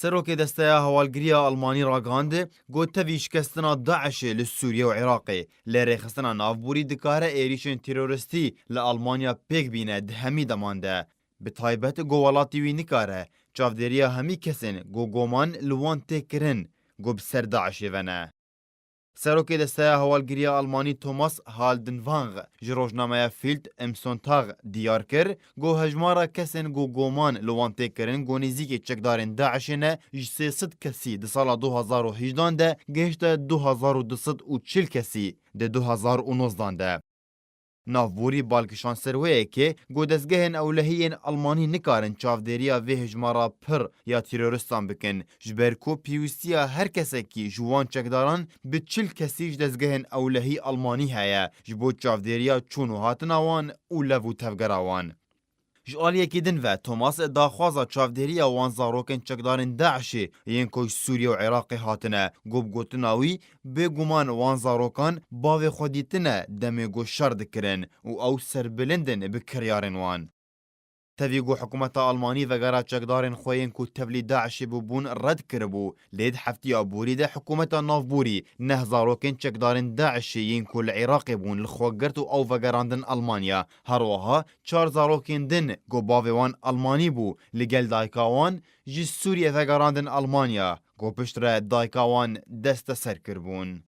سروک دستیا هوالگریا آلمانی راگاند گوته ویشکستنا داعش لسوریه و عراقی لرخستنا نافبوری دکاره ایریشن تروریستی لآلمانیا پیک بینه دهمی دمانده. به تایبەت گۆوەڵاتی وی نکاره چاودێریە هەمی کەسên گۆگۆمان li wan tê kirin got bi ser Daişê vene. Serokê desteya hewalgiriya Almanî Thomas Haldenwang ji rojnameya Bild am Sonntag diyar kir got hejmara kesên gogôman li wan tê kirin got nêzîkî çekdarên Daişê ne ji 300 kesî di sala 2018 de gehişte 2240 kesî di 2019 de. Navbûrî balkişanserweyekê got dezgehên ewlehiyên Almanî nikarin çavdêriya vê hejmara pir ya teröristan bikin ji ber ku pîwîstiya her kesekî ji wan çekdaran bi 40 kesî ji dezgehên ewlehî Almanî heye ji bo çavdêriya çûn û hatina wan û lev û tevgera wan. Ji aliyekî din ve Thomas daxwaza çavdêriya wan zarokên çekdarên Daişê yên ku ji Sûriye û Iraqê hatine got bi gotina wî bêguman wan zarokan bavê xwe dîtine demê got şer dikirin û ew serbilind in bi kiryarên wan. Tevî got hikûmeta Almanî vegera çekdarên xwe yên ku tevlî Daişê bûbûn red kiribû lê di heftiya borî de hikûmeta navborî neh zarokên çekdarên Daişê yên ku li Iraqê bûn li xwe girt û ew vegerandin Almanya. Her wiha 4 zarokên din got bavê wan Almanî bû li gel dayika wan ji Sûriye vegerandin Almanya got piştre dayika wan desteser kiribûn.